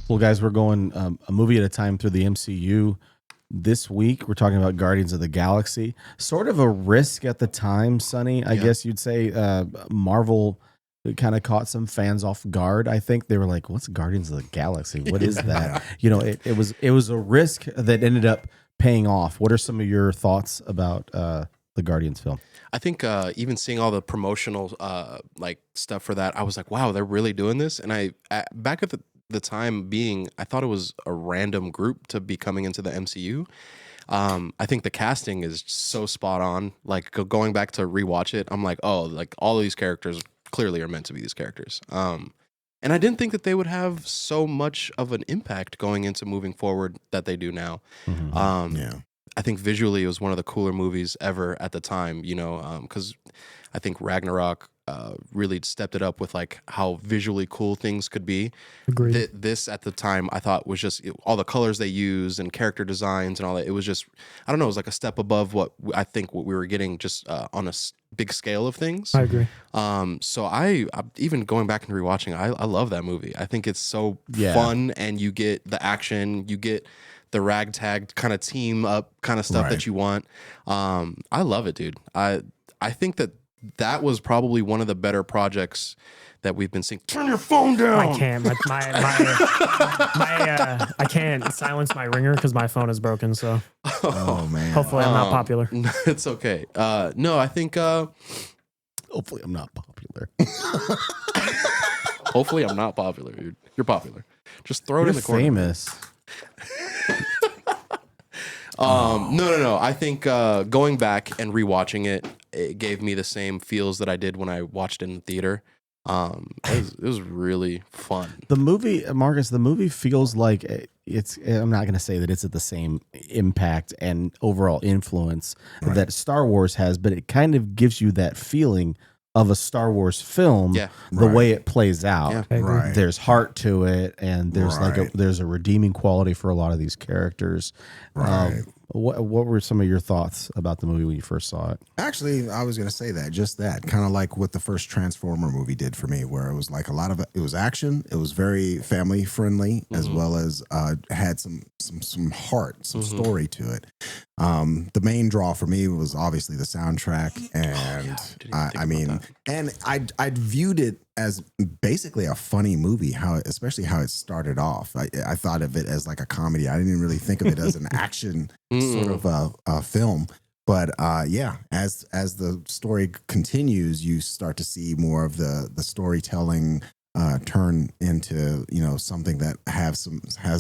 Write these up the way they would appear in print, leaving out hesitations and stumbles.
Well, guys, we're going a movie at a time through the MCU. This week, we're talking about Guardians of the Galaxy. Sort of a risk at the time, Sonny. I guess you'd say Marvel kind of caught some fans off guard. I think they were like, "What's Guardians of the Galaxy? What is that?" You know, it was a risk that ended up paying off. What are some of your thoughts about the Guardians film? I think even seeing all the promotional like stuff for that, I was like, "Wow, they're really doing this." And back at the time being, I thought it was a random group to be coming into the MCU. I think the casting is so spot on. Like going back to rewatch it, I'm like, oh, like all of these characters clearly are meant to be these characters. And I didn't think that they would have so much of an impact going into moving forward that they do now. I think visually it was one of the cooler movies ever at the time, you know, because I think Ragnarok really stepped it up with like how visually cool things could be. Agreed. This at the time I thought was just all the colors they used and character designs and all that. It was just, I don't know, it was like a step above what I think what we were getting just on a big scale of things. I agree. So I even going back and rewatching, I love that movie. I think it's so fun, and you get the action, you get the ragtag kind of team up kind of stuff that you want. I love it, dude. I think that was probably one of the better projects that we've been seeing. Turn your phone down. I can't. I can't silence my ringer because my phone is broken. So, man. Hopefully, I'm not popular. It's okay. No, I think. Hopefully, I'm not popular. Hopefully, I'm not popular, dude. You're popular. Just throw it in the corner. Famous. No. I think going back and rewatching it gave me the same feels that I did when I watched it in the theater. It was really fun. The movie, Marcus, the movie feels like it's, I'm not going to say that it's at the same impact and overall influence that Star Wars has, but it kind of gives you that feeling of a Star Wars film, the way it plays out. Right. There's heart to it, and there's there's a redeeming quality for a lot of these characters. Right. What were some of your thoughts about the movie when you first saw it? Actually, I was going to say that, kind of like what the first Transformer movie did for me, where it was like a lot of it was action. It was very family friendly, as well as had some heart, some story to it. The main draw for me was obviously the soundtrack, and I'd viewed it as basically a funny movie. Especially how it started off. I thought of it as like a comedy. I didn't really think of it as an action sort of a film. But as the story continues, you start to see more of the storytelling turn into something that has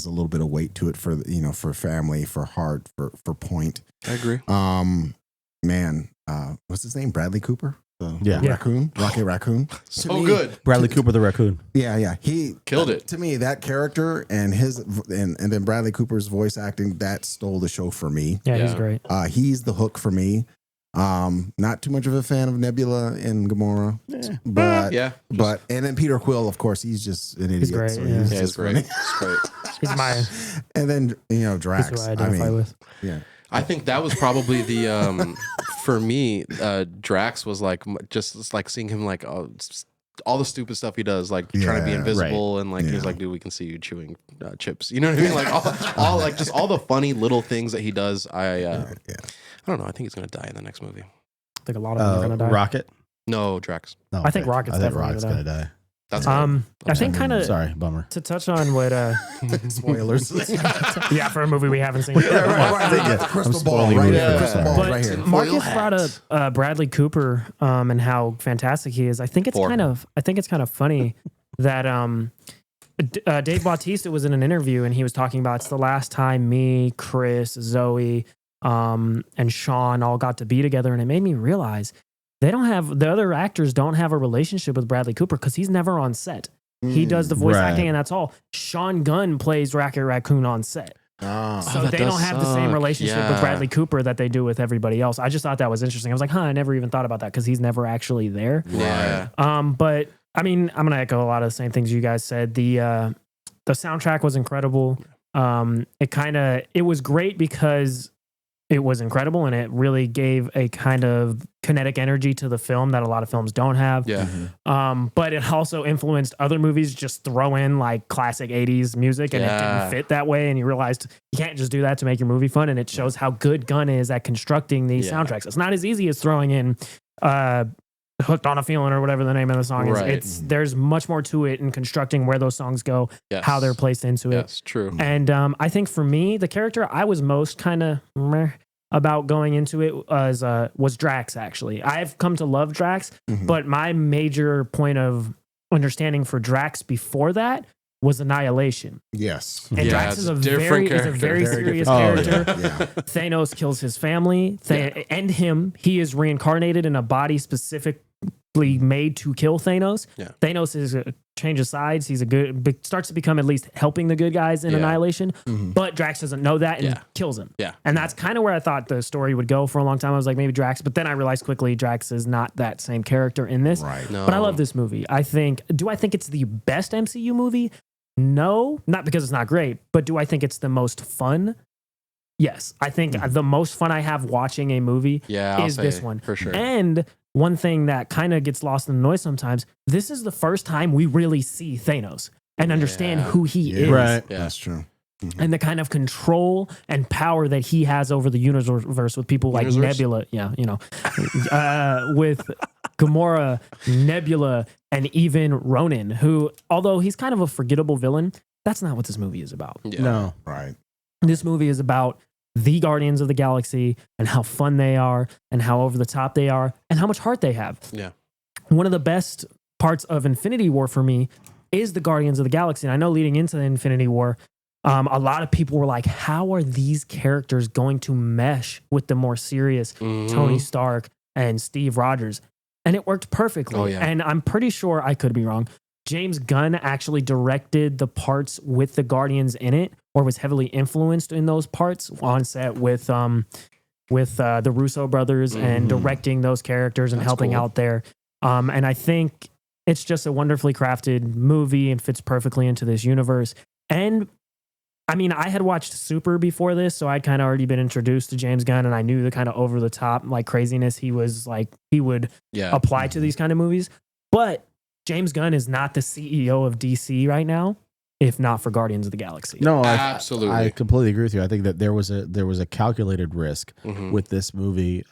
a little bit of weight to it for family, for heart, for point. I agree. What's his name? Bradley Cooper. Raccoon, Rocket Raccoon. So good. Bradley Cooper the raccoon. Yeah, he killed it. To me, that character and then Bradley Cooper's voice acting, that stole the show for me. Yeah, he's great. He's the hook for me. Not too much of a fan of Nebula and Gamora, but and then Peter Quill, of course, he's just an idiot. He's great. So he's great. He's great. He's my. And then Drax. He's who I identify with. Yeah. I think that was probably the for me. Drax was like just like seeing him like all the stupid stuff he does, like trying to be invisible, and like he's like, dude, we can see you chewing chips. You know what I mean? Like all like just all the funny little things that he does. I don't know. I think he's gonna die in the next movie. I think a lot of them are gonna die. Rocket? No, Drax. No, I think Rocket's definitely gonna die. That's I think kind of sorry, bummer. to touch on what spoilers. For a movie we haven't seen. Crystal ball, right here. Marcus brought up Bradley Cooper and how fantastic he is. I think it's kind of funny that Dave Bautista was in an interview and he was talking about it's the last time me, Chris, Zoe, and Sean all got to be together, and it made me realize the other actors don't have a relationship with Bradley Cooper because he's never on set. He does the voice acting, and that's all. Sean Gunn plays Rocket Raccoon on set. So they don't have the same relationship with Bradley Cooper that they do with everybody else. I just thought that was interesting. I was like, I never even thought about that because he's never actually there. Yeah. But I mean, I'm gonna echo a lot of the same things you guys said. The soundtrack was incredible. It was great because it was incredible, and it really gave a kind of kinetic energy to the film that a lot of films don't have. Yeah. But it also influenced other movies. Just throw in like classic 80s music, and it didn't fit that way. And you realized you can't just do that to make your movie fun. And it shows how good Gunn is at constructing these soundtracks. It's not as easy as throwing in Hooked on a Feeling or whatever the name of the song is. There's much more to it in constructing where those songs go, how they're placed into it. Yes, true. And I think for me, the character I was most kind of about going into it was Drax, actually. I've come to love Drax, but my major point of understanding for Drax before that was Annihilation. Yes. And Drax is a very serious character. Thanos kills his family and him. He is reincarnated in a body specifically made to kill Thanos. Yeah. Thanos is changes sides. He's starts to become at least helping the good guys in Annihilation. But Drax doesn't know that and kills him. Yeah. And that's kind of where I thought the story would go for a long time. I was like, maybe Drax, but then I realized quickly Drax is not that same character in this. Right. No. But I love this movie. Do I think it's the best MCU movie? No, not because it's not great, but do I think it's the most fun? Yes. I think the most fun I have watching a movie is this one. For sure. And one thing that kind of gets lost in the noise sometimes, this is the first time we really see Thanos and understand who he is. Right. Yeah. That's true. And the kind of control and power that he has over the universe with people like Nebula. Yeah, with Gamora, Nebula, and even Ronan, who, although he's kind of a forgettable villain, that's not what this movie is about. Yeah. No. Right. This movie is about the Guardians of the Galaxy and how fun they are and how over the top they are and how much heart they have. Yeah. One of the best parts of Infinity War for me is the Guardians of the Galaxy. And I know leading into the Infinity War, a lot of people were like, how are these characters going to mesh with the more serious Tony Stark and Steve Rogers? And it worked perfectly. Oh, yeah. And I'm pretty sure, I could be wrong, James Gunn actually directed the parts with the Guardians in it, or was heavily influenced in those parts on set with the Russo brothers and directing those characters and helping out there. And I think it's just a wonderfully crafted movie and fits perfectly into this universe. And I mean, I had watched Super before this, so I'd kind of already been introduced to James Gunn, and I knew the kind of over the top like craziness he would apply to these kind of movies. But James Gunn is not the CEO of DC right now, if not for Guardians of the Galaxy. No, absolutely. I completely agree with you. I think that there was a calculated risk with this movie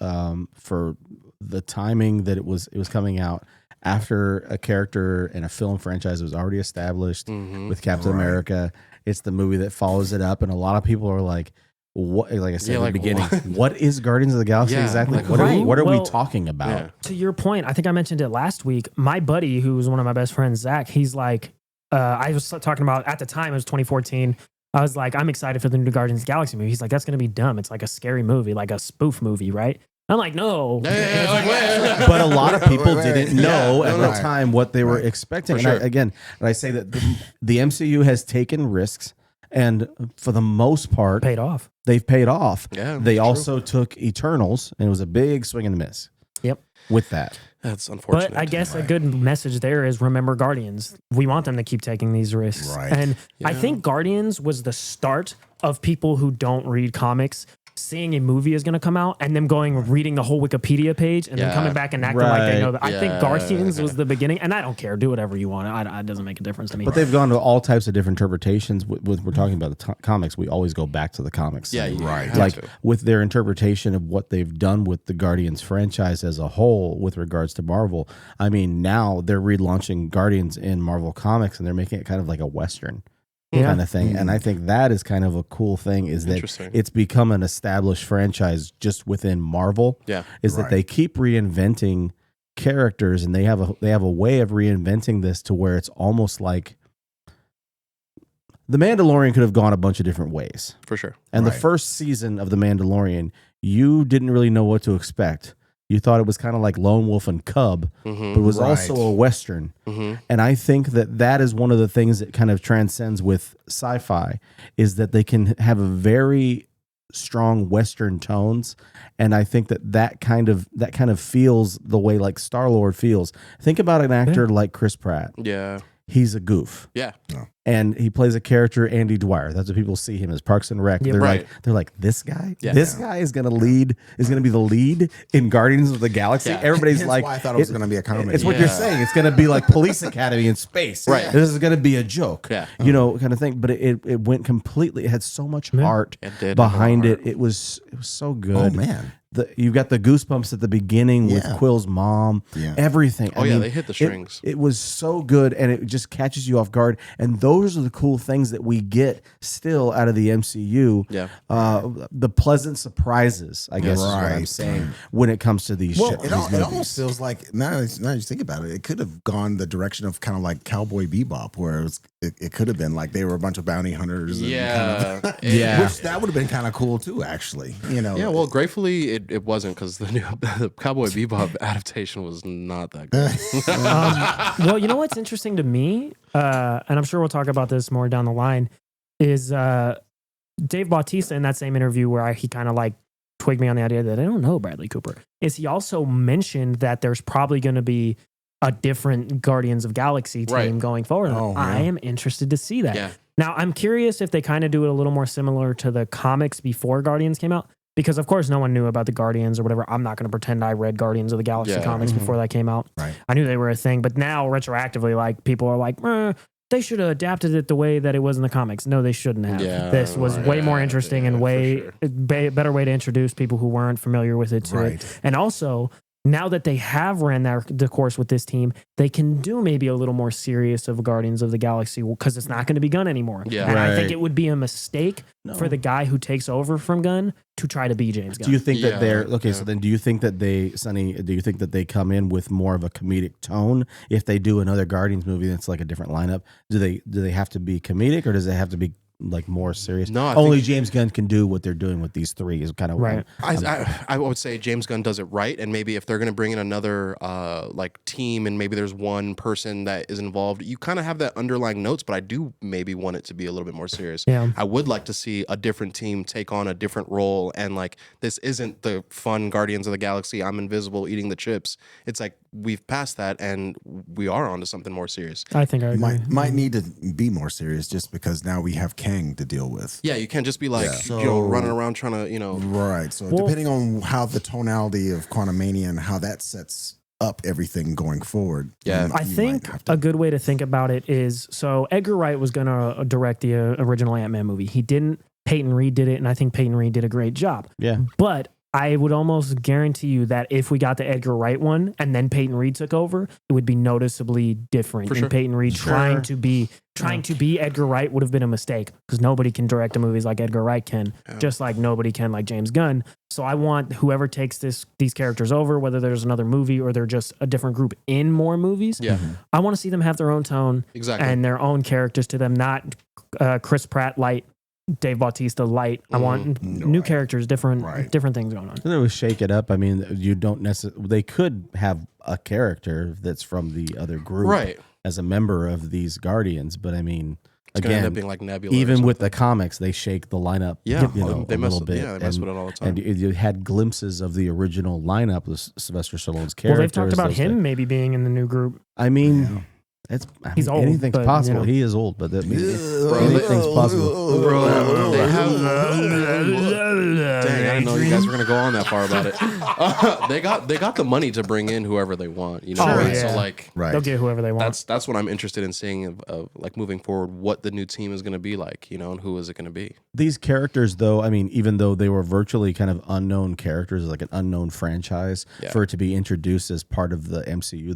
for the timing that it was coming out after a character in a film franchise was already established with Captain America. It's the movie that follows it up, and a lot of people are like, "What?" Like I said in the beginning, what is Guardians of the Galaxy exactly? Like, what are we talking about? Yeah. To your point, I think I mentioned it last week. My buddy, who was one of my best friends, Zach, he's like, I was talking about at the time, it was 2014. I was like, I'm excited for the new Guardians of the Galaxy movie. He's like, that's going to be dumb. It's like a scary movie, like a spoof movie, right? I'm like, no. But a lot of people didn't know at the time what they were expecting. For And sure. I say that the MCU has taken risks, and for the most part, Paid off. they've paid off. Yeah, They true. also took Eternals, and it was a big swing and a miss. Yep. With that. That's unfortunate. But I guess a good message there is remember Guardians. We want them to keep taking these risks. Right. And I think Guardians was the start of people who don't read comics seeing a movie is going to come out and them reading the whole Wikipedia page and then coming back and acting like they know that. I think Guardians was the beginning, and I don't care. Do whatever you want. It doesn't make a difference to me. But they've gone to all types of different interpretations. With we're talking about the comics, we always go back to the comics. Yeah, right. Like with their interpretation of what they've done with the Guardians franchise as a whole with regards to Marvel. I mean, now they're relaunching Guardians in Marvel Comics, and they're making it kind of like a Western. Kind of thing. And I think that is kind of a cool thing, is that it's become an established franchise just within Marvel. Yeah. Is that they keep reinventing characters, and they have a way of reinventing this to where it's almost like The Mandalorian could have gone a bunch of different ways. For sure. And the first season of The Mandalorian, you didn't really know what to expect. You thought it was kind of like Lone Wolf and Cub, but it was also a Western. And I think that is one of the things that kind of transcends with sci-fi, is that they can have a very strong Western tones. And I think that kind of feels the way like Star-Lord feels. Think about an actor like Chris Pratt. Yeah. He's a goof. Yeah. and he plays a character, Andy Dwyer. That's what people see him as, Parks and Rec. Yeah, they're like, this guy, this guy is gonna be the lead in Guardians of the Galaxy. Yeah. Everybody's Hence like, why I thought it was going to be a comedy. it's what you're saying. It's gonna be like Police Academy in space. Right. This is gonna be a joke. Yeah. You know, kind of thing. But it went completely. It had so much heart It did behind have a it. It was so good. Oh man. You've got the goosebumps at the beginning with Yeah. Quill's mom. Yeah. Everything. Oh, they hit the strings. It was so good, and it just catches you off guard. And those are the cool things that we get still out of the MCU. Yeah. The pleasant surprises, I guess, is what I'm Right. saying when it comes to these. Well, these it movies. almost feels like now you think about it, it could have gone the direction of kind of like Cowboy Bebop, where it could have been like they were a bunch of bounty hunters. And Yeah. kind of, Yeah. which that would have been kind of cool too, actually. You know. Yeah, well, gratefully it wasn't, because the Cowboy Bebop adaptation was not that good. Well, you know what's interesting to me, and I'm sure we'll talk about this more down the line, is Dave Bautista in that same interview where he kind of like twigged me on the idea that I don't know Bradley Cooper, is he also mentioned that there's probably going to be a different Guardians of Galaxy team Right. going forward. Oh, I yeah. am interested to see that. Yeah. Now, I'm curious if they kind of do it a little more similar to the comics before Guardians came out. Because, of course, no one knew about the Guardians or whatever. I'm not going to pretend I read Guardians of the Galaxy Yeah. comics before that came out. Right. I knew they were a thing. But now, retroactively, like people are like, they should have adapted it the way that it was in the comics. No, they shouldn't have. Yeah, This was way more interesting and for way sure. better way to introduce people who weren't familiar with it to Right. it. And also, now that they have ran the course with this team, they can do maybe a little more serious of Guardians of the Galaxy because it's not going to be Gunn anymore. Yeah. And I think Right. it would be a mistake for the guy who takes over from Gunn to try to be James Gunn. Do you think that they're okay? Yeah. So then, do you think that Sonny? Do you think that they come in with more of a comedic tone if they do another Guardians movie that's like a different lineup? Do they have to be comedic, or does it have to be like more serious? No, I only think- James Gunn can do what they're doing with these three. Is kind of Right. I would say James Gunn does it right, and maybe if they're going to bring in another like team, and maybe there's one person that is involved, you kind of have that underlying notes. But I do maybe want it to be a little bit more serious. Yeah. I would like to see a different team take on a different role, and like this isn't the fun Guardians of the Galaxy. I'm invisible eating the chips. It's like we've passed that, and we are onto something more serious. I think I agree. Might need to be more serious just because now we have Kang to deal with. Yeah, you can't just be like So- running around trying to Right. So Well- depending on how the tonality of Quantumania and how that sets up everything going forward. Yeah. you I think might have to- a good way to think about it is, so Edgar Wright was going to direct the original Ant-Man movie. He didn't. Peyton Reed did it, and I think Peyton Reed did a great job. Yeah. But I would almost guarantee you that if we got the Edgar Wright one and then Peyton Reed took over, it would be noticeably different. For And sure. Peyton Reed Sure. trying to be Edgar Wright would have been a mistake because nobody can direct a movies like Edgar Wright can, just like nobody can like James Gunn. So I want whoever takes these characters over, whether there's another movie or they're just a different group in more movies. Yeah. I want to see them have their own tone Exactly. and their own characters to them, not Chris Pratt light, Dave Bautista light. I want new characters, different things going on. So they would shake it up. I mean, you don't necessarily. They could have a character that's from the other group, Right. as a member of these Guardians. But I mean, It's gonna end again, up being like Nebula. or even with the something. comics, they shake the lineup. Yeah, you know, they a mess little with- bit. yeah, they mess with it all the time. And you had glimpses of the original lineup with Sylvester Stallone's character. Well, they've talked about him maybe being in the new group. I mean, He's old, anything's but, possible. you know. He is old, but that means Bro, anything's possible. Bro, they have. Dang, I didn't know you guys were gonna go on that far about it. They got the money to bring in whoever they want. You know, Sure, right? yeah. So like, Right. They'll get whoever they want. that's what I'm interested in seeing of like moving forward. What the new team is gonna be like, you know, and who is it gonna be? These characters, though, I mean, even though they were virtually kind of unknown characters, like an unknown franchise, Yeah. for it to be introduced as part of the MCU,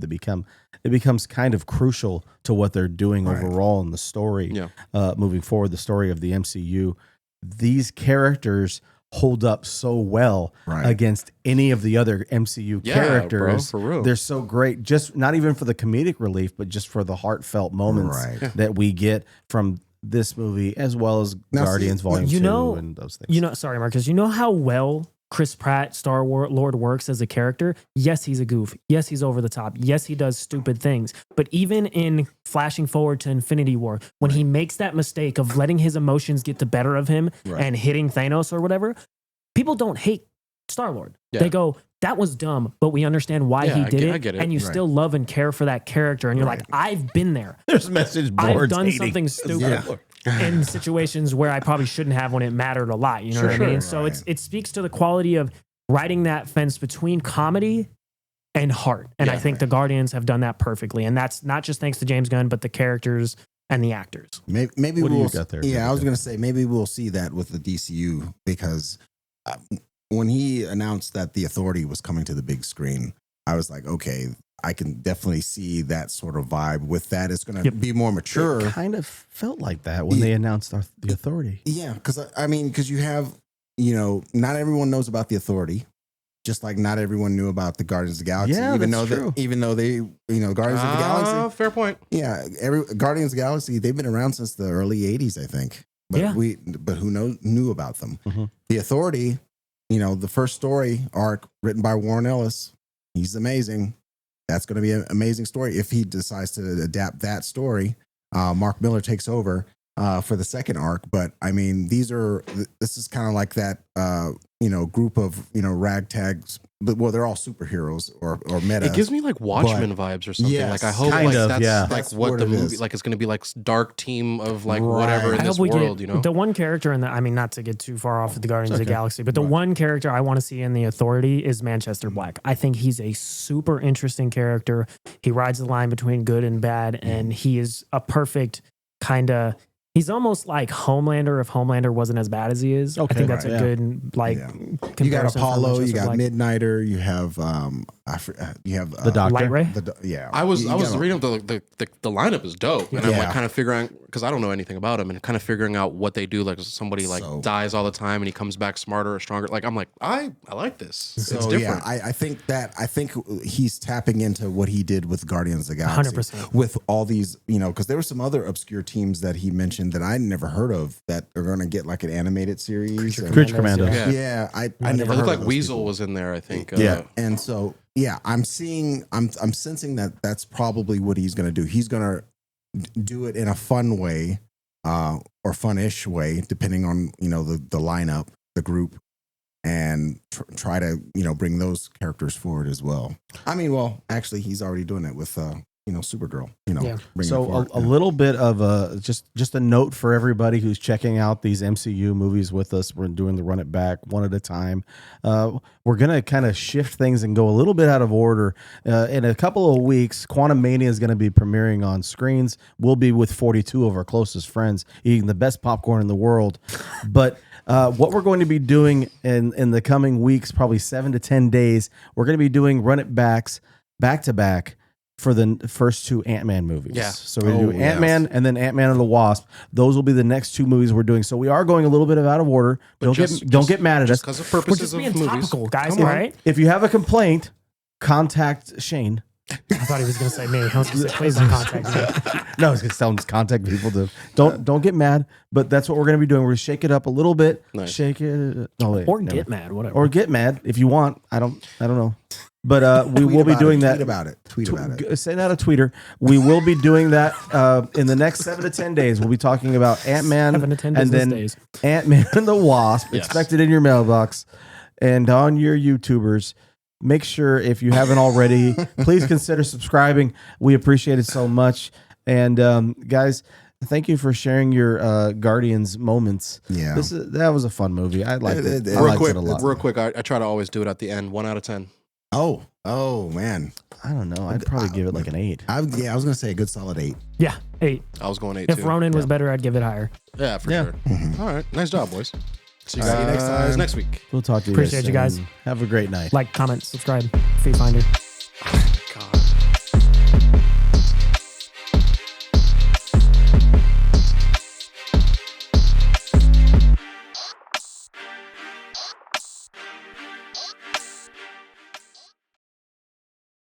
it becomes kind of crucial to what they're doing overall in the story. Yeah. Moving forward, the story of the MCU, these characters hold up so well against any of the other MCU Yeah, characters. bro, for real. They're so great, just not even for the comedic relief, but just for the heartfelt moments Right. that we get from this movie, as well as Now, see, Guardians Volume you 2 know- and those things. Sorry, Marcus, you know how well Chris Pratt, Star Lord, works as a character? Yes, he's a goof. Yes, he's over the top. Yes, he does stupid things. But even in flashing forward to Infinity War, when he makes that mistake of letting his emotions get the better of him and hitting Thanos or whatever, people don't hate Star Lord. Yeah. They go, that was dumb, but we understand why he did it. I get it. And you still love and care for that character. And you're like, I've been there. There's message I've boards. done hating. something stupid in situations where I probably shouldn't have when it mattered a lot. You know what I mean? So it speaks to the quality of writing that fence between comedy and heart. And I think the Guardians have done that perfectly. And that's not just thanks to James Gunn, but the characters and the actors. Maybe What do we'll you got there? Yeah, I was going to say maybe we'll see that with the DCU because when he announced that The Authority was coming to the big screen, I was like, okay, I can definitely see that sort of vibe. With that, it's going to be more mature. It kind of felt like that when they announced The Authority. Yeah, because you have, not everyone knows about The Authority. Just like not everyone knew about the Guardians of the Galaxy, even though they, Guardians of the Galaxy. Fair point. Yeah, Guardians of the Galaxy, they've been around since the early '80s, I think. But who knew about them? Mm-hmm. The Authority, the first story arc written by Warren Ellis. He's amazing. That's going to be an amazing story if he decides to adapt that story. Mark Miller takes over for the second arc, but I mean, this is kind of like that. Group of ragtags, but they're all superheroes or meta. It gives me like Watchmen vibes or something. Like I hope that's what the movie like it's going to be like dark team of like whatever in this world. The one character in not to get too far off of the Guardians of the Galaxy, but the one character I want to see in the Authority is Manchester Black. I think he's a super interesting character. He rides the line between good and bad, and he is a perfect kind of. He's almost like Homelander if Homelander wasn't as bad as he is. I think that's a good comparison. You got Apollo, you got Midnighter, you have the Doctor. Light Ray. I was reading the lineup is dope, and I'm like kind of figuring because I don't know anything about him, and kind of figuring out what they do. Like somebody dies all the time and he comes back smarter or stronger. Like I'm like I like this. It's different. I think he's tapping into what he did with Guardians of the Galaxy. 100%. With all these, because there were some other obscure teams that he mentioned that I never heard of that are going to get like an animated series. Creature Commandos. I never. It heard looked like of Weasel people. was in there. I think. And so I'm sensing that's probably what he's going to do. He's going to do it in a fun way, or fun-ish way, depending on the lineup, the group, and try to bring those characters forward as well. I mean, well, actually, he's already doing it with Supergirl. So a little bit of just a note for everybody who's checking out these MCU movies with us. We're doing the run it back one at a time. We're gonna kind of shift things and go a little bit out of order. In a couple of weeks, Quantum Mania is going to be premiering on screens. We'll be with 42 of our closest friends eating the best popcorn in the world. But what we're going to be doing in the coming weeks, probably 7 to 10 days, we're going to be doing run it backs back to back for the first two Ant-Man movies. Yeah. So we do Ant-Man and then Ant-Man and the Wasp. Those will be the next two movies we're doing. So we are going a little bit out of order. Don't get mad at us. Because of We're purposes just of being movies. topical, guys, right? If you have a complaint, contact Shane. I thought he was going to say me. I was going to say, please don't contact me. No, I was going to tell him to contact people. Don't get mad. But that's what we're going to be doing. We're going to shake it up a little bit. Nice. Shake it. No, wait, Or get mad, whatever. Or get mad if you want. I don't know. But we will be doing that. Tweet about it. Send out a tweeter. We will be doing that in the next 7 to 10 days. We'll be talking about Ant-Man 7 to 10 and then days. Ant-Man and the Wasp. Yes. Expected in your mailbox and on your YouTubers. Make sure, if you haven't already, please consider subscribing. We appreciate it so much. And guys, thank you for sharing your Guardians moments. Yeah, that was a fun movie. I liked it. I Real liked it a lot. Real quick, I try to always do it at the end. 1 out of 10. Oh man. I don't know. I'd probably give it like an 8. I was gonna say a good solid 8. Yeah, 8. I was going 8 If too. Ronan was better, I'd give it higher. Yeah, for sure. Mm-hmm. All right, nice job, boys. See you See you guys next time. next week. We'll talk to you. Appreciate you guys. soon. Have a great night. Like, comment, subscribe, Feed Finder.